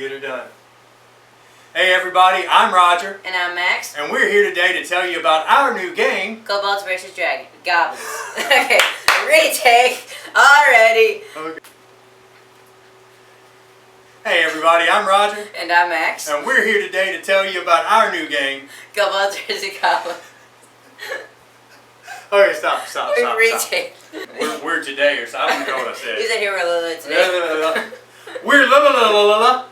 get her done. Hey everybody, I'm Roger. And I'm Max. And we're here today to tell you about our new game, Kobolds Versus Goblins. Okay, retake already. Okay. Hey everybody, I'm Roger. And I'm Max. And we're here today to tell you about our new game, Kobolds Versus Goblins. Okay, stop. Retake. We're today, or something. I don't know what I said. You said here we're la today. We're la.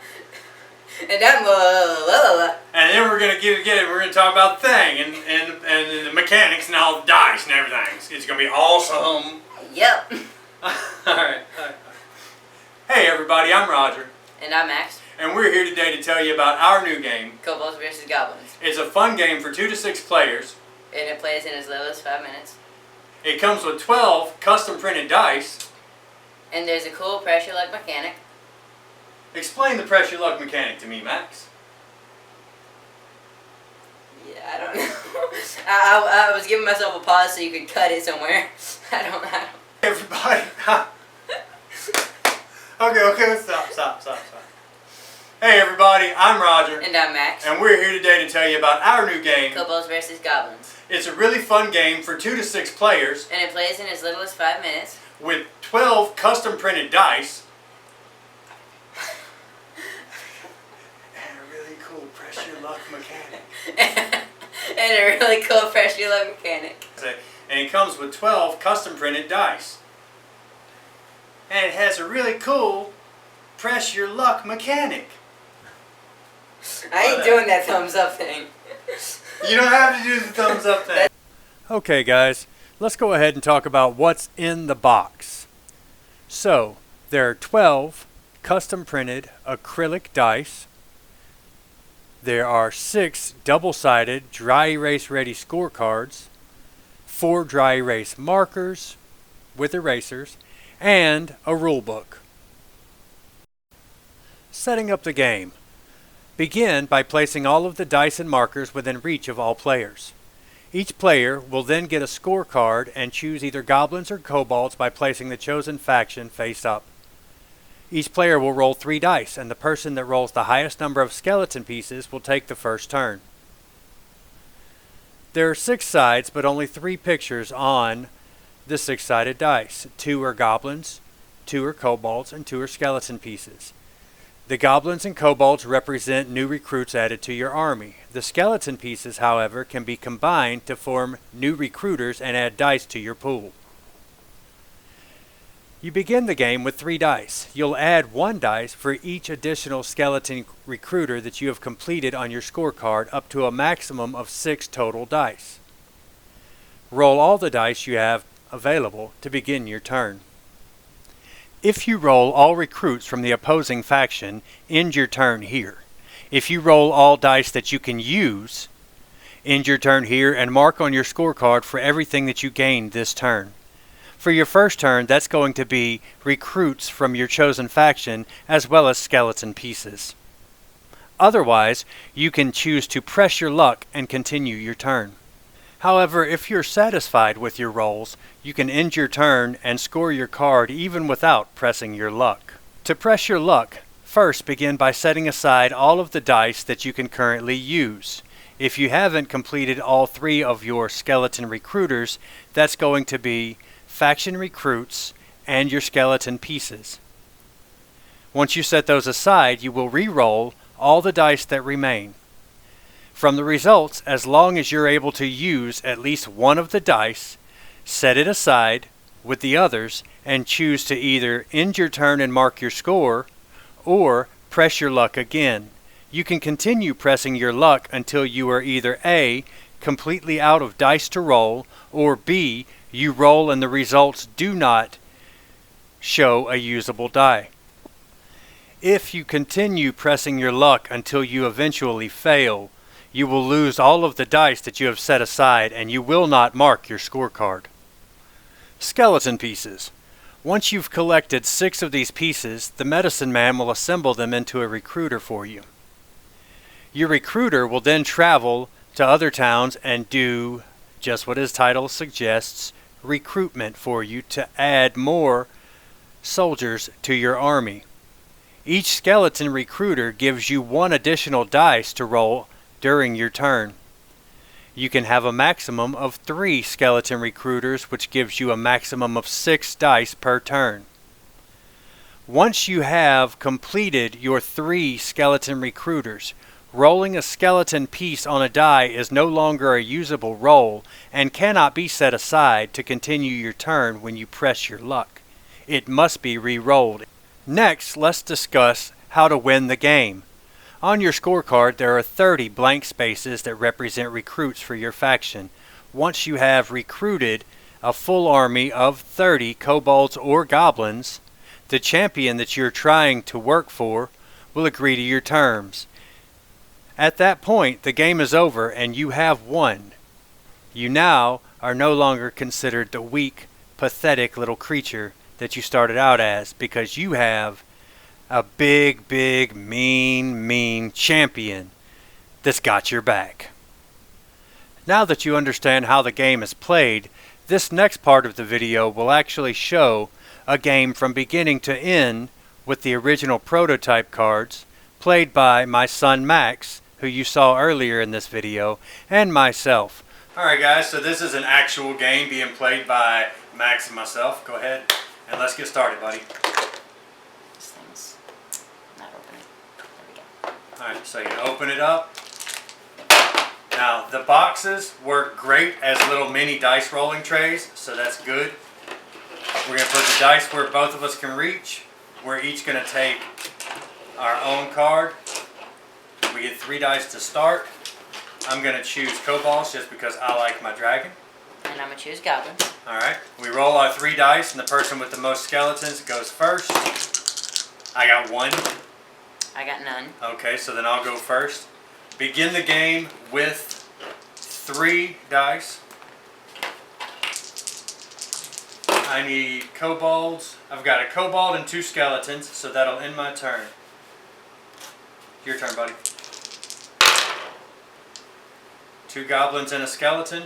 And I'm la. And then we're gonna get it. We're gonna talk about the thing and the mechanics and all the dice and everything. It's gonna be awesome. Yep. All right. Hey everybody, I'm Roger. And I'm Max. And we're here today to tell you about our new game, Kobolds Versus Goblins. It's a fun game for 2 to 6 players. And it plays in as little as 5 minutes. It comes with 12 custom printed dice. And there's a cool pressure luck mechanic. Explain the pressure luck mechanic to me, Max. Yeah, I don't know. I was giving myself a pause so you could cut it somewhere. I don't know. Everybody. Okay, stop. Hey everybody, I'm Roger. And I'm Max. And we're here today to tell you about our new game, Kobolds Versus Goblins. It's a really fun game for 2 to 6 players. And it plays in as little as 5 minutes. With 12 custom printed dice. And a really cool pressure luck mechanic. And a really cool pressure luck mechanic. And it comes with 12 custom printed dice. And it has a really cool press your luck mechanic. I ain't doing that thumbs up thing. You don't have to do the thumbs up thing. Okay guys, let's go ahead and talk about what's in the box. So, there are 12 custom printed acrylic dice. There are 6 double-sided dry erase ready scorecards, 4 dry erase markers with erasers, and a rule book. Setting up the game. Begin by placing all of the dice and markers within reach of all players. Each player will then get a scorecard and choose either goblins or kobolds by placing the chosen faction face up. Each player will roll 3 dice, and the person that rolls the highest number of skeleton pieces will take the first turn. There are 6 sides, but only 3 pictures on the 6-sided dice. 2 are goblins, 2 are kobolds, and 2 are skeleton pieces. The goblins and kobolds represent new recruits added to your army. The skeleton pieces, however, can be combined to form new recruiters and add dice to your pool. You begin the game with 3 dice. You'll add 1 dice for each additional skeleton recruiter that you have completed on your scorecard, up to a maximum of 6 total dice. Roll all the dice you have available to begin your turn. If you roll all recruits from the opposing faction, end your turn here. If you roll all dice that you can use, end your turn here and mark on your scorecard for everything that you gained this turn. For your first turn, that's going to be recruits from your chosen faction as well as skeleton pieces. Otherwise, you can choose to press your luck and continue your turn. However, if you're satisfied with your rolls, you can end your turn and score your card even without pressing your luck. To press your luck, first begin by setting aside all of the dice that you can currently use. If you haven't completed all 3 of your skeleton recruiters, that's going to be faction recruits and your skeleton pieces. Once you set those aside, you will re-roll all the dice that remain. From the results, as long as you're able to use at least 1 of the dice, set it aside with the others and choose to either end your turn and mark your score or press your luck again. You can continue pressing your luck until you are either A, completely out of dice to roll, or B, you roll and the results do not show a usable die. If you continue pressing your luck until you eventually fail, you will lose all of the dice that you have set aside and you will not mark your scorecard. Skeleton pieces. Once you've collected 6 of these pieces, the medicine man will assemble them into a recruiter for you. Your recruiter will then travel to other towns and do just what his title suggests, recruitment for you to add more soldiers to your army. Each skeleton recruiter gives you 1 additional dice to roll during your turn. You can have a maximum of 3 skeleton recruiters, which gives you a maximum of 6 dice per turn. Once you have completed your 3 skeleton recruiters, rolling a skeleton piece on a die is no longer a usable roll and cannot be set aside to continue your turn when you press your luck. It must be re-rolled. Next, let's discuss how to win the game. On your scorecard, there are 30 blank spaces that represent recruits for your faction. Once you have recruited a full army of 30 kobolds or goblins, the champion that you're trying to work for will agree to your terms. At that point, the game is over and you have won. You now are no longer considered the weak, pathetic little creature that you started out as, because you have a big, mean champion that's got your back. Now that you understand how the game is played, this next part of the video will actually show a game from beginning to end with the original prototype cards, played by my son Max, who you saw earlier in this video, and myself. Alright guys, so this is an actual game being played by Max and myself. Go ahead and let's get started, buddy. This thing's not opening. There we go. Alright, so you open it up. Now, the boxes work great as little mini dice rolling trays, so that's good. We're going to put the dice where both of us can reach. We're each going to take our own card. We get 3 dice to start. I'm going to choose kobolds just because I like my dragon. And I'm going to choose goblins. Alright, we roll our 3 dice and the person with the most skeletons goes first. I got 1. I got none. Okay, so then I'll go first. Begin the game with 3 dice. I need kobolds. I've got a kobold and 2 skeletons, so that'll end my turn. Your turn, buddy. 2 goblins and a skeleton.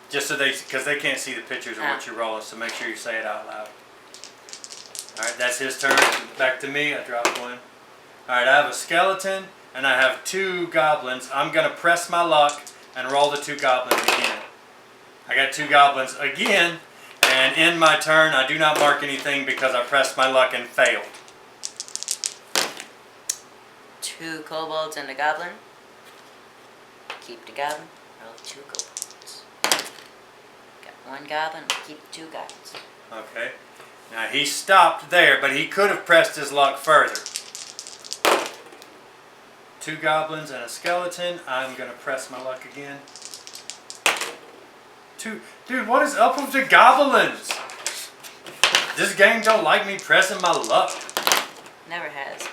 Just so because they can't see the pictures of what you're rolling, so make sure you say it out loud. Alright, that's his turn. Back to me. I dropped 1. Alright, I have a skeleton and I have 2 goblins. I'm going to press my luck and roll the 2 goblins again. I got 2 goblins again, and in my turn I do not mark anything because I pressed my luck and failed. 2 kobolds and a goblin. Keep the goblin. Roll 2 kobolds. Got 1 goblin. Keep 2 goblins. Okay. Now he stopped there, but he could have pressed his luck further. 2 goblins and a skeleton. I'm going to press my luck again. 2. Dude, what is up with the goblins? This game don't like me pressing my luck. Never has.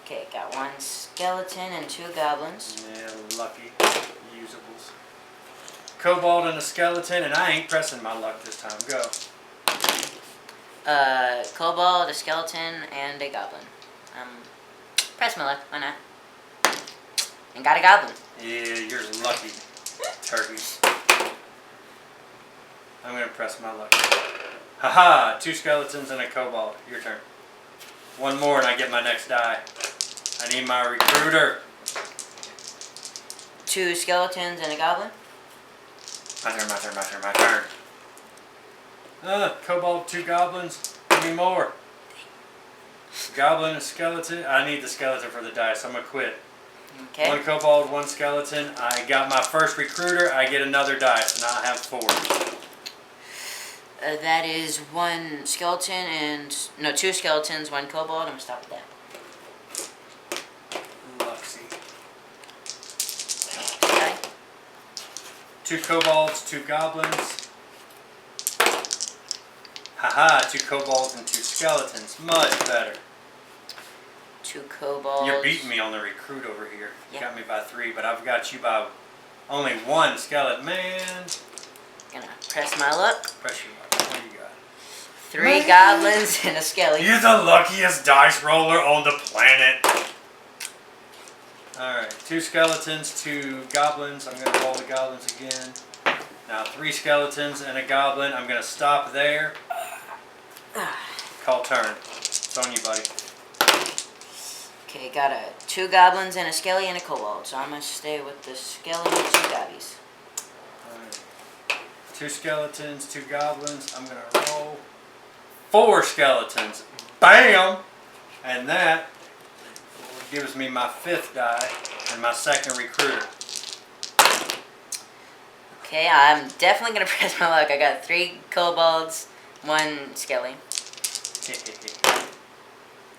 Okay, got 1 skeleton and 2 goblins. Yeah, lucky. Usables. Kobold and a skeleton, and I ain't pressing my luck this time. Go. Kobold, a skeleton, and a goblin. Press my luck. Why not? And got a goblin. Yeah, you're lucky. Turkeys. I'm going to press my luck. Haha! 2 skeletons and a kobold. Your turn. 1 more and I get my next die. I need my recruiter. 2 skeletons and a goblin. My turn. Kobold, 2 goblins. Give me more. Goblin, a skeleton. I need the skeleton for the dice. I'm going to quit. Okay. 1 kobold, 1 skeleton. I got my first recruiter. I get another dice. Now I have 4. That is 1 skeleton and... No, 2 skeletons, 1 kobold. I'm going to stop with that. Luxy. Okay. 2 kobolds, 2 goblins. Haha, 2 kobolds and 2 skeletons. Much better. 2 kobolds. You're beating me on the recruit over here. You Yeah. got me by 3, but I've got you by only 1 skeleton. Man. Gonna press my luck. Press your luck. What do you got? 3 goblins and a skeleton. You're the luckiest dice roller on the planet. Alright, 2 skeletons, 2 goblins. I'm going to roll the goblins again. Now 3 skeletons and a goblin. I'm going to stop there. Call turn. It's on you, buddy. Okay, got 2 goblins and a skelly and a kobold. So I'm going to stay with the skelly and 2 gobbies. Alright. 2 skeletons, 2 goblins. I'm going to roll 4 skeletons. Bam! And that gives me my 5th die and my 2nd recruiter. Okay, I'm definitely going to press my luck. I got 3 kobolds, 1 skelly.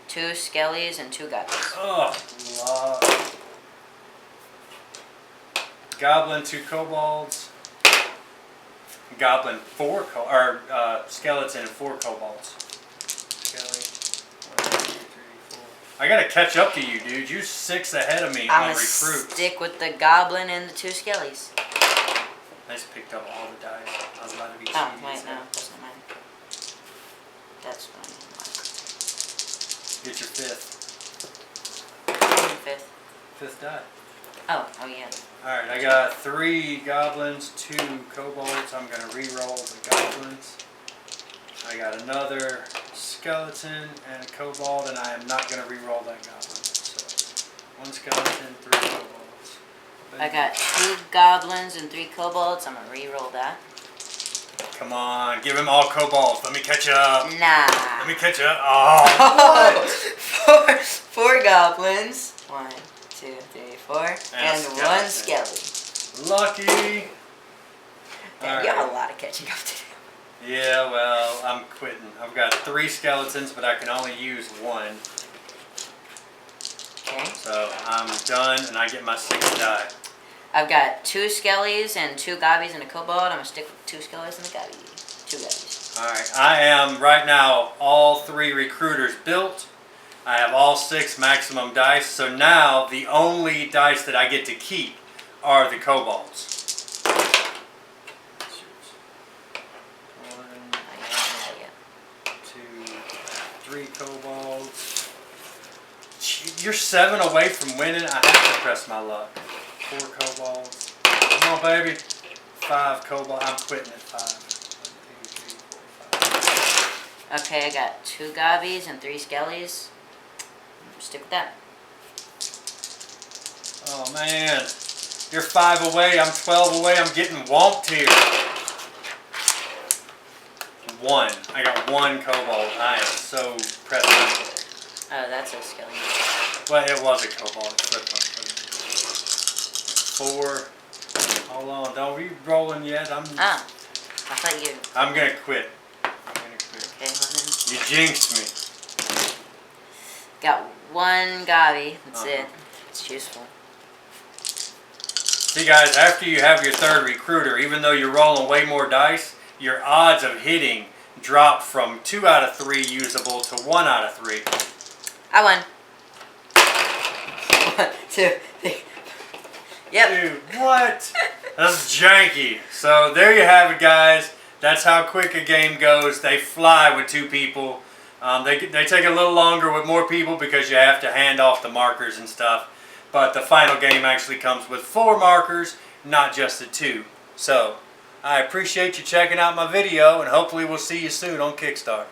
2 skellies and 2 goblins. Oh, love. Goblin, 2 kobolds. Goblin, 4 skeleton and 4 kobolds. Skelly, 1, 2, 3, 4. I gotta catch up to you, dude. You're 6 ahead of me on recruits. I'm gonna stick with the goblin and the 2 skellies. I just picked up all the dice. I was about to be cheating. Oh, wait, no, that's not mine. That's mine. Get your 5th. 5th. 5th die. Oh yeah. Alright, I got 3 goblins, 2 kobolds. I'm going to re-roll the goblins. I got another skeleton and a kobold, and I am not going to re-roll that goblin. So, 1 skeleton, 3 kobolds. I got 2 goblins and 3 kobolds. I'm going to re-roll that. Come on, give him all kobolds. Let me catch up. Nah. Let me catch up. Oh, what? 4 goblins. 1, 2, 3, 4. And 1 skelly. Lucky. Damn, you have a lot of catching up to do. Yeah, well, I'm quitting. I've got 3 skeletons, but I can only use 1. Okay. So I'm done, and I get my 6th die. I've got 2 skellies and 2 gobbies and a kobold. I'm going to stick with 2 skellies and a gobbie. 2 gobbies. Alright, I am right now all 3 recruiters built. I have all 6 maximum dice, so now the only dice that I get to keep are the kobolds. 1, 2, 3 kobolds. You're 7 away from winning. I have to press my luck. 4 kobolds. Come on, baby. 5 kobolds. I'm quitting at 5. 1, 2, 3, 4, 5. Okay, I got 2 gobbies and 3 skellies. Stick with that. Oh, man. You're 5 away. I'm 12 away. I'm getting whomped here. 1. I got 1 kobold. I am so pressed. Oh, that's a skelly. Well, it was a kobold. It flipped my 4. Hold on. Don't be rolling yet. I thought you... I'm going to quit. I'm going to quit. Okay, well then. You jinxed me. Got 1 gobby. That's it. It's useful. See, guys, after you have your 3rd recruiter, even though you're rolling way more dice, your odds of hitting drop from 2 out of 3 usable to 1 out of 3. I won. 1, 2, 3. Yep. Dude, what? That's janky. So there you have it, guys. That's how quick a game goes. They fly with 2 people. They take a little longer with more people because you have to hand off the markers and stuff. But the final game actually comes with 4 markers, not just the 2. So I appreciate you checking out my video, and hopefully we'll see you soon on Kickstarter.